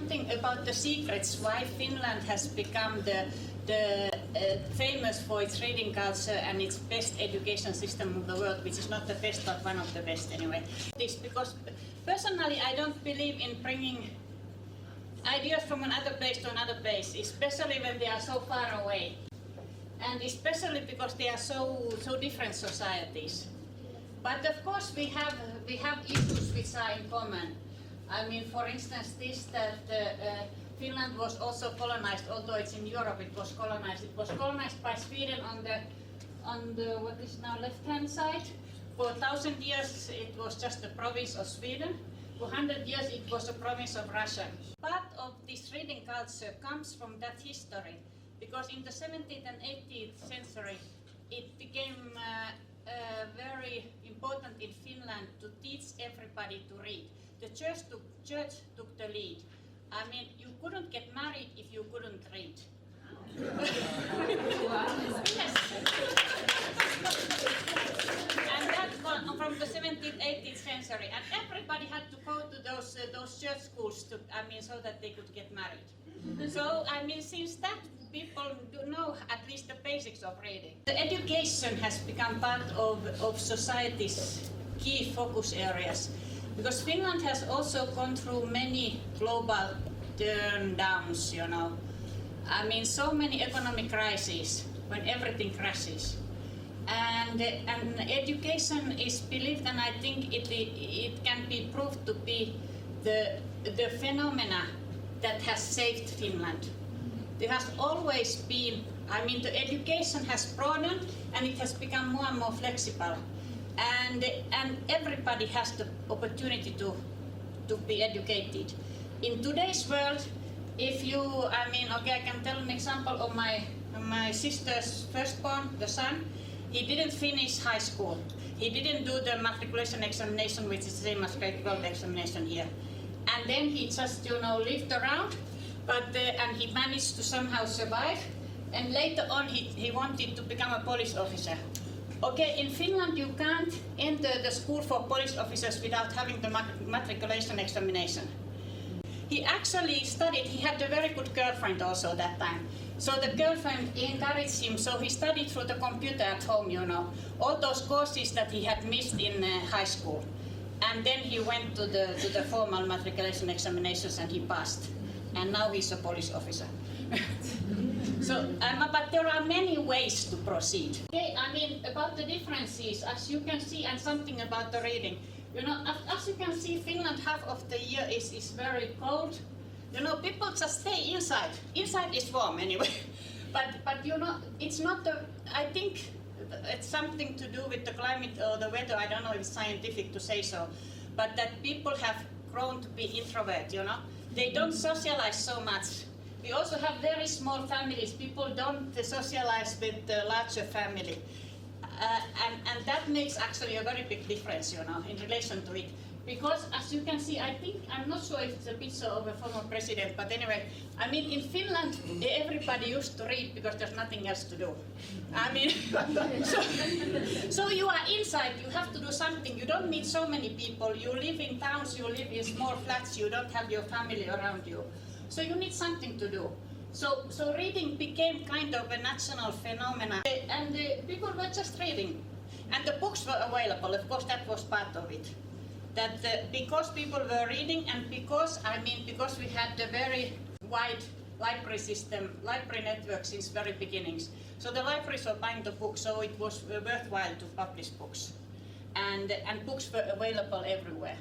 something about the secrets why Finland has become the famous for its reading culture and its best education system in the world, which is not the best but one of the best anyway. This because personally I don't believe in bringing ideas from another place to another place, especially when they are so far away, and especially because they are so different societies. But of course we have issues which are in common. I mean, for instance, this that Finland was also colonized, although it's in Europe. It was colonized. It was colonized by Sweden on the what is now left-hand side. For 1,000 years, it was just a province of Sweden. For 100 years, it was a province of Russia. Part of this reading culture comes from that history, because in the 17th and 18th century, it became very important in Finland to teach everybody to read. The church took the lead. I mean, you couldn't get married if you couldn't read. Yes. And that one from the 17th, 18th century, and everybody had to go to those church schools to, I mean, so that they could get married. So I mean, since that, people do know at least the basics of reading. The education has become part of society's key focus areas, because Finland has also gone through many global turndowns, you know. I mean, so many economic crises when everything crashes. And education is believed, and I think it can be proved to be the phenomena that has saved Finland. There has always been, I mean, the education has broadened and it has become more and more flexible. And everybody has the opportunity to be educated. In today's world, if you, I mean, okay, I can tell an example of my sister's firstborn, the son. He didn't finish high school. He didn't do the matriculation examination, which is the same as grade 12 examination here. And then he just, you know, lived around, and he managed to somehow survive. And later on, he wanted to become a police officer. Okay, in Finland you can't enter the school for police officers without having the matriculation examination. He actually studied, he had a very good girlfriend also that time. So the girlfriend encouraged him, so he studied through the computer at home, you know, all those courses that he had missed in high school. And then he went to the formal matriculation examinations and he passed. And now he's a police officer. So, but there are many ways to proceed. Okay, I mean, about the differences, as you can see, and something about the reading. You know, as you can see, Finland half of the year is very cold. You know, people just stay inside. Inside is warm anyway. But you know, it's not the, I think it's something to do with the climate or the weather. I don't know if it's scientific to say so. But that people have grown to be introvert, you know. They don't socialize so much. We also have very small families. People don't socialize with the larger family. And that makes actually a very big difference, you know, in relation to it. Because as you can see, I think, I'm not sure if it's a picture of a former president, but anyway, I mean, in Finland, everybody used to read because there's nothing else to do. I mean, so you are inside, you have to do something. You don't meet so many people. You live in towns, you live in small flats, you don't have your family around you. So you need something to do. So reading became kind of a national phenomenon, and people were just reading, and the books were available. Of course, that was part of it. That because people were reading, and because we had a very wide library system, library network since very beginnings. So the libraries were buying the books, so it was worthwhile to publish books, and books were available everywhere.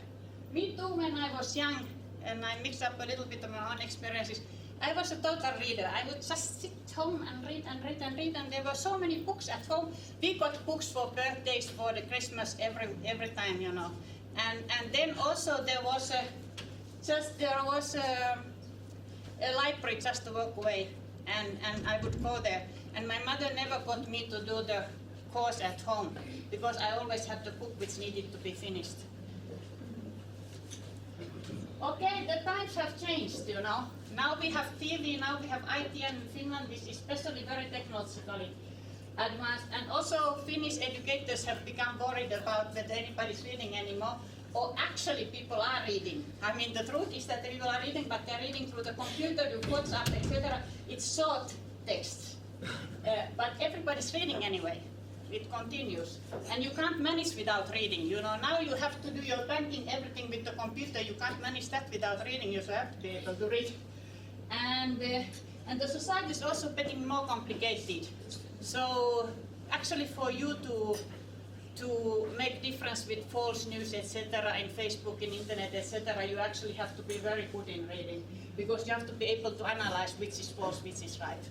Me too, when I was young, and I mixed up a little bit of my own experiences. I was a total reader. I would just sit home and read and read and read, and there were so many books at home. We got books for birthdays, for the Christmas, every time, you know. And then also there was a library just to walk away, and I would go there. And my mother never got me to do the course at home because I always had the book which needed to be finished. Okay, the times have changed, you know. Now we have TV, now we have IT, and Finland is especially very technologically advanced. And also Finnish educators have become worried about whether anybody's reading anymore. or actually people are reading. I mean, the truth is that people are reading, but they're reading through the computer, through WhatsApp, etc. It's short text. But everybody's reading anyway. It continues. And you can't manage without reading. You know, now you have to do your banking, everything with the computer. You can't manage that without reading. You have to be able to read. And the society is also getting more complicated. So actually for you to make difference with false news, etc., in Facebook, in internet, etc., you actually have to be very good in reading, because you have to be able to analyze which is false, which is right.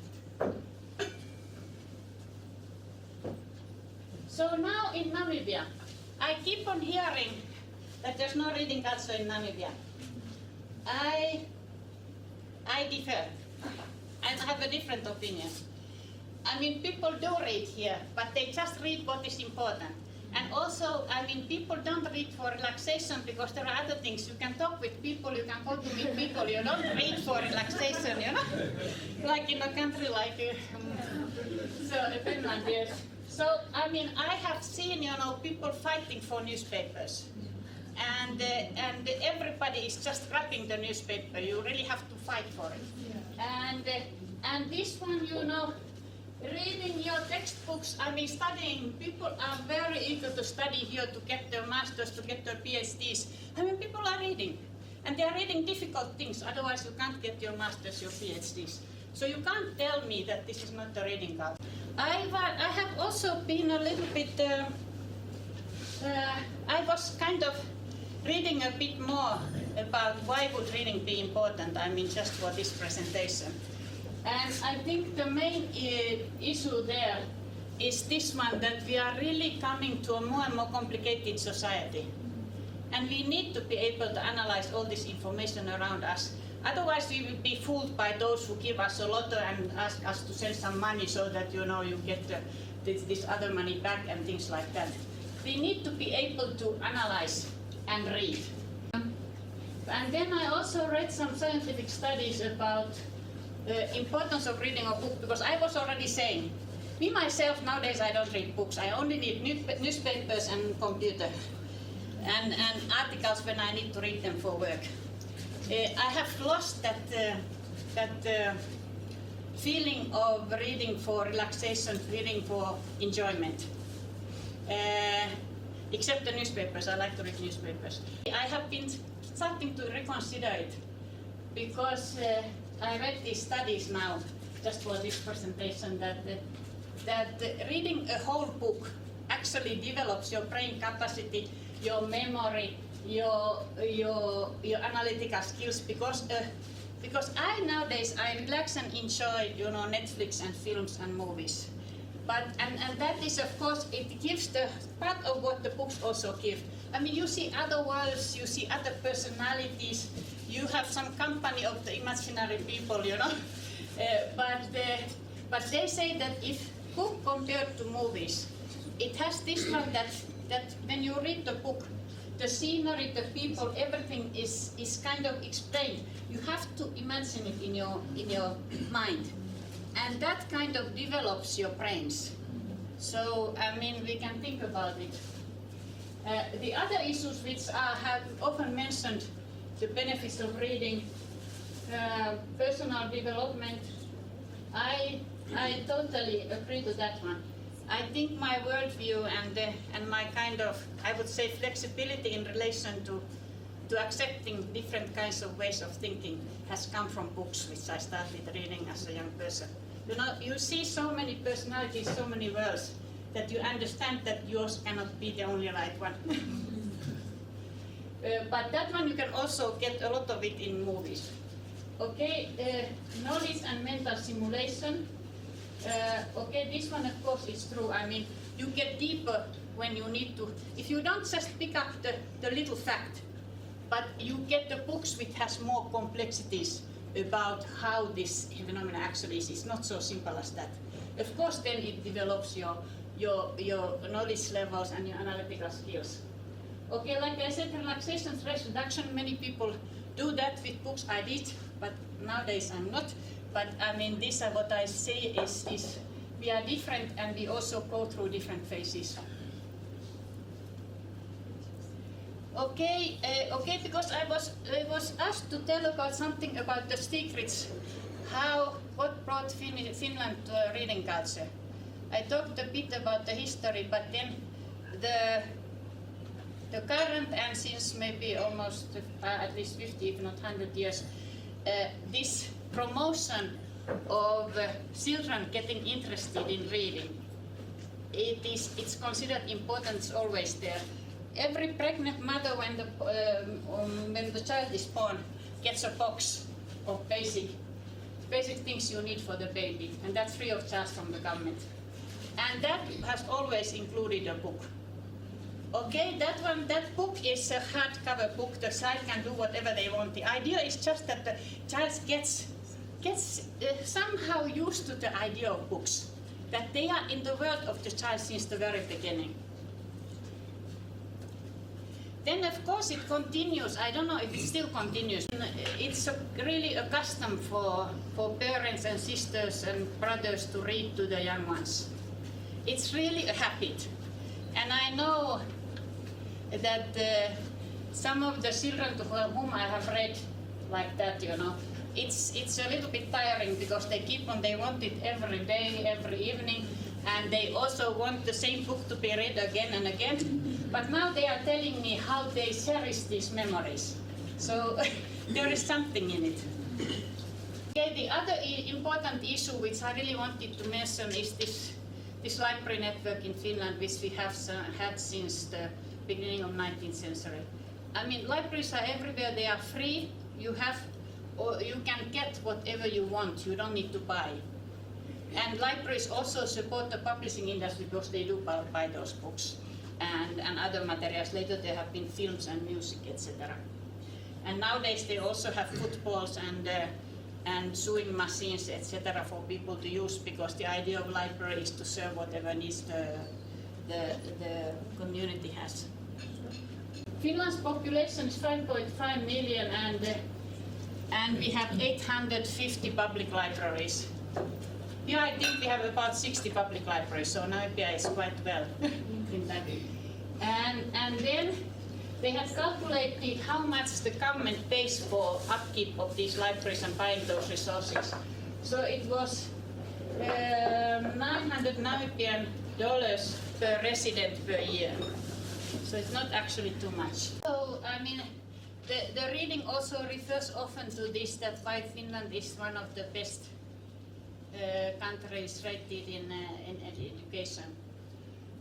So now in Namibia, I keep on hearing that there's no reading culture in Namibia. I differ. I have a different opinion. I mean, people do read here, but they just read what is important. And also, I mean, people don't read for relaxation because there are other things. You can talk with people, you can go to meet people. You don't read for relaxation, you know? Like in a country like Finland, yes. So, I mean, I have seen, you know, people fighting for newspapers. And everybody is just grabbing the newspaper. You really have to fight for it. And this one, you know, reading your textbooks, I mean, studying, people are very eager to study here to get their masters, to get their PhDs. I mean, people are reading. And they are reading difficult things, otherwise you can't get your masters, your PhDs. So you can't tell me that this is not a reading culture. I have also been a little bit, I was kind of reading a bit more about why would reading be important, I mean, just for this presentation. And I think the main issue there is this one, that we are really coming to a more and more complicated society. And we need to be able to analyze all this information around us. Otherwise we will be fooled by those who give us a lot and ask us to send some money so that, you know, you get this other money back and things like that. We need to be able to analyze and read. And then I also read some scientific studies about the importance of reading a book, because I was already saying, me myself nowadays I don't read books. I only need newspapers and computer and articles when I need to read them for work. I have lost that feeling of reading for relaxation, reading for enjoyment. Except the newspapers, I like to read newspapers. I have been starting to reconsider it, because I read these studies now, just for this presentation, that reading a whole book actually develops your brain capacity, your memory, your analytical skills, because nowadays I relax and enjoy, you know, Netflix and films and movies. But and that is, of course, it gives the part of what the books also give. I mean, you see other worlds, you see other personalities, you have some company of the imaginary people, you know. But they say that if book compared to movies, it has this one that when you read the book, the scenery, the people, everything is kind of explained. You have to imagine it in your mind. And that kind of develops your brains. So, I mean, we can think about it. The other issues which have often mentioned, the benefits of reading, personal development, I totally agree to that one. I think my worldview and my kind of, I would say, flexibility in relation to accepting different kinds of ways of thinking has come from books, which I started reading as a young person. You know, you see so many personalities, so many worlds, that you understand that yours cannot be the only right one. But that one you can also get a lot of it in movies. Okay, knowledge and mental simulation. Okay, this one of course is true. I mean, you get deeper when you need to. If you don't just pick up the little fact, but you get the books which has more complexities about how this phenomenon actually is. It's not so simple as that. Of course, then it develops your knowledge levels and your analytical skills. Okay, like I said, relaxation, stress reduction, many people do that with books. I did, but nowadays I'm not. But I mean, this what I say is we are different and we also go through different phases. Okay, because I was asked to tell about something about the secrets, what brought Finland to reading culture. I talked a bit about the history, but then the current, and since maybe almost at least 50, if not 100 years, this promotion of children getting interested in reading, it's considered important, it's always there. Every pregnant mother, when the child is born, gets a box of basic things you need for the baby, and that's free of charge from the government. And that has always included a book. Okay, that book is a hardcover book. The child can do whatever they want. The idea is just that the child gets somehow used to the idea of books, that they are in the world of the child since the very beginning. Then of course it continues. I don't know if it still continues. It's really a custom for parents and sisters and brothers to read to the young ones. It's really a habit. And I know that some of the children to whom I have read like that, it's a little bit tiring because they want it every day, every evening, and they also want the same book to be read again and again. But now they are telling me how they cherish these memories. So there is something in it. Okay, the other important issue which I really wanted to mention is this library network in Finland, which we have had since the beginning of 19th century. I mean, libraries are everywhere. They are free. You can get whatever you want. You don't need to buy. And libraries also support the publishing industry because they do buy those books and other materials. Later there have been films and music, etc. And nowadays they also have footballs and sewing machines, etc. for people to use, because the idea of library is to serve whatever needs the community has. Finland's population is 5.5 million and we have 850 public libraries. Here I think we have about 60 public libraries, so Namibia is quite well in that. And then they have calculated how much the government pays for upkeep of these libraries and buying those resources. So it was 900 Namibian dollars per resident per year. So it's not actually too much. So I mean, the reading also refers often to this, that why Finland is one of the best countries rated in education.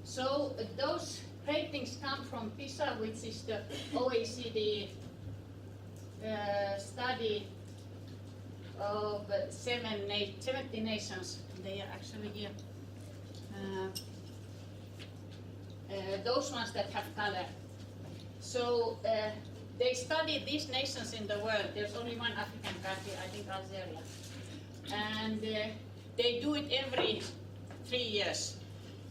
So those ratings come from PISA, which is the OECD study of 70 nations. They are actually here. Those ones that have color. So they study these nations in the world. There's only one African country, I think Algeria. And they do it every 3 years.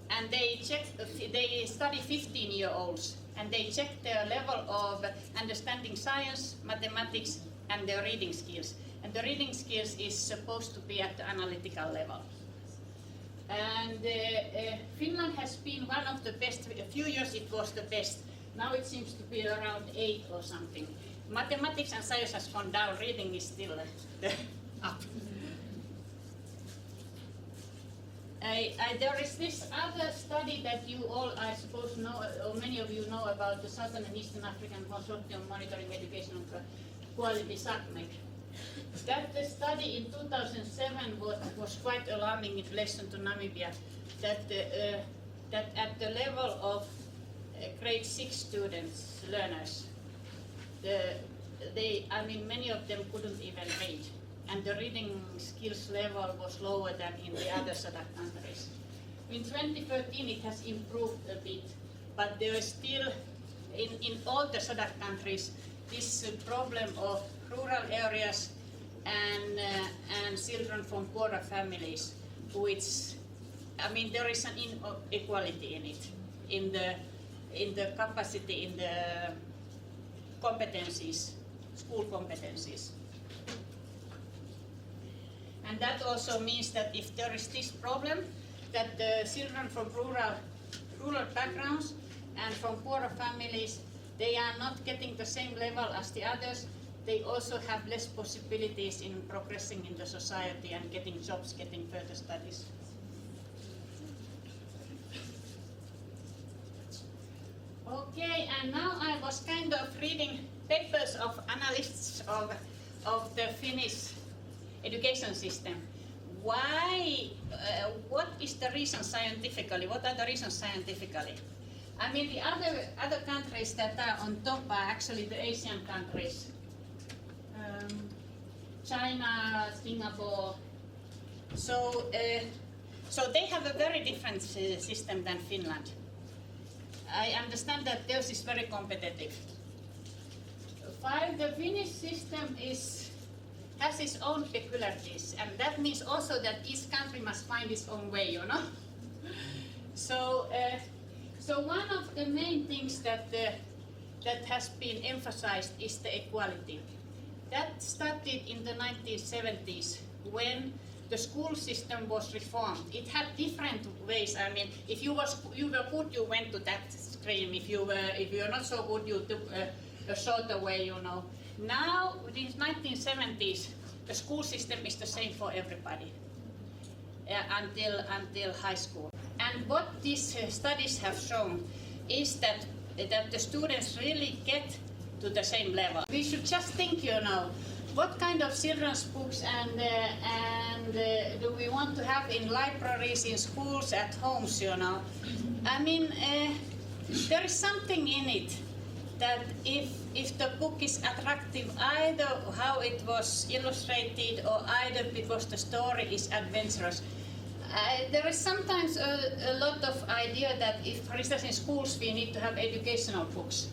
And they study 15-year-olds, and they check their level of understanding science, mathematics, and their reading skills. And the reading skills is supposed to be at the analytical level. And Finland has been one of the best. A few years it was the best. Now it seems to be around 8 or something. Mathematics and science has gone down. Reading is still up. There is this other study that you all, I suppose, know, or many of you know about, the Southern and Eastern African Consortium Monitoring Educational Quality, SACMEC. That the study in 2007 was quite alarming in relation to Namibia, that at the level of grade 6 students, learners, many of them couldn't even read. And the reading skills level was lower than in the other SADC countries. In 2013 it has improved a bit, but there is still, in all the SADC countries, this problem of rural areas and children from poorer families, which, there is an inequality in it, in the capacity, in the competencies, school competencies. And that also means that if there is this problem, that the children from rural backgrounds and from poorer families they are not getting the same level as the others, they also have less possibilities in progressing in the society and getting jobs, getting further studies. Okay, and now I was kind of reading papers of analysts of the Finnish education system. Why? What is the reason scientifically? What are the reasons scientifically? I mean, the other countries that are on top are actually the Asian countries. China, Singapore. So they have a very different system than Finland. I understand that theirs is very competitive. While the Finnish system has its own peculiarities, and that means also that each country must find its own way, you know. So one of the main things that has been emphasized is the equality. That started in the 1970s when the school system was reformed. It had different ways. I mean, if you were good, you went to that stream. If you were not so good, you took a shorter way, you know. Now, in the 1970s, the school system is the same for everybody until high school. And what these studies have shown is that the students really get to the same level. We should just think, you know, what kind of children's books and do we want to have in libraries, in schools, at homes, you know. I mean, there is something in it that if the book is attractive, either how it was illustrated or either because the story is adventurous. There is sometimes a lot of idea that if, for instance, in schools we need to have educational books.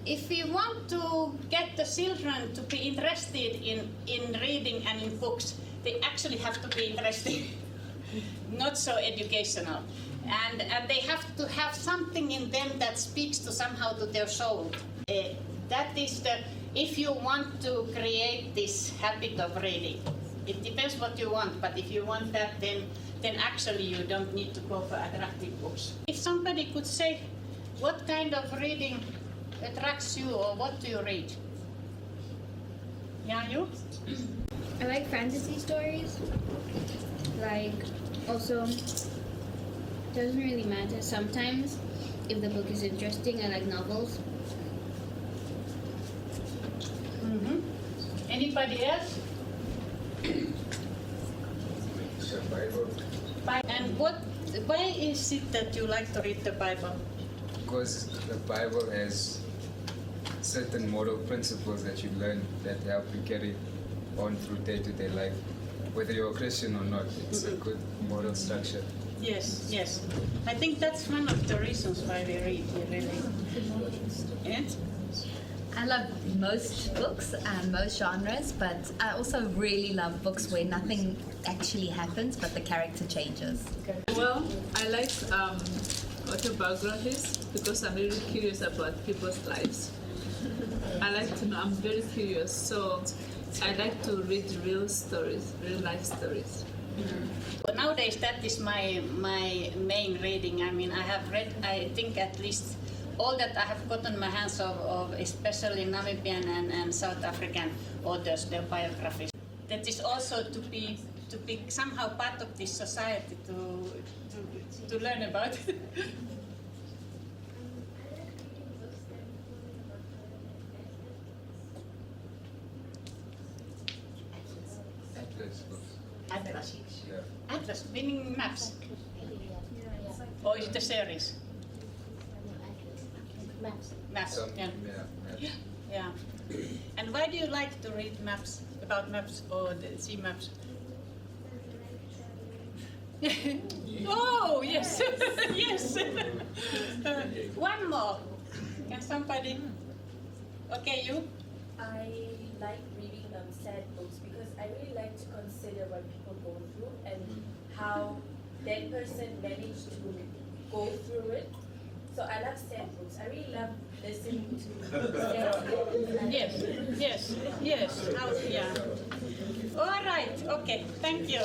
If we want to get the children to be interested in reading and in books, they actually have to be interested, not so educational. And they have to have something in them that speaks to somehow to their soul. That is if you want to create this habit of reading. It depends what you want, but if you want that, then actually you don't need to go for attractive books. If somebody could say, what kind of reading attracts you, or what do you read? Yeah, you? I like fantasy stories. Like, also, doesn't really matter. Sometimes, if the book is interesting, I like novels. Mm-hmm. Anybody else? The Bible. And why is it that you like to read the Bible? Because the Bible has certain moral principles that you learn that help you carry on through day-to-day life. Whether you're a Christian or not, it's a good moral structure. Yes, yes. I think that's one of the reasons why we read, really. And? I love most books and most genres, but I also really love books where nothing actually happens, but the character changes. Well, I like autobiographies because I'm really curious about people's lives. I like to know, I'm very curious, so I like to read real stories, real life stories. But nowadays that is my main reading. I mean, I have read, I think at least all that I have gotten my hands of especially Namibian and South African authors, their biographies. That is also to be somehow part of this society, to learn about it. Atlas books. Atlas. Yeah. Atlas, meaning maps. Or is it a series? Maps. Yeah. Yeah. Yeah. And why do you like to read maps, about maps or see maps? Oh, yes. Yes. One more. Can somebody? Okay, you? I like reading sad books because I really like to consider what people go through and how that person managed to go through it. So I love sad books. I really love listening to sad books. Yes. How, yeah. All right. Okay. Thank you.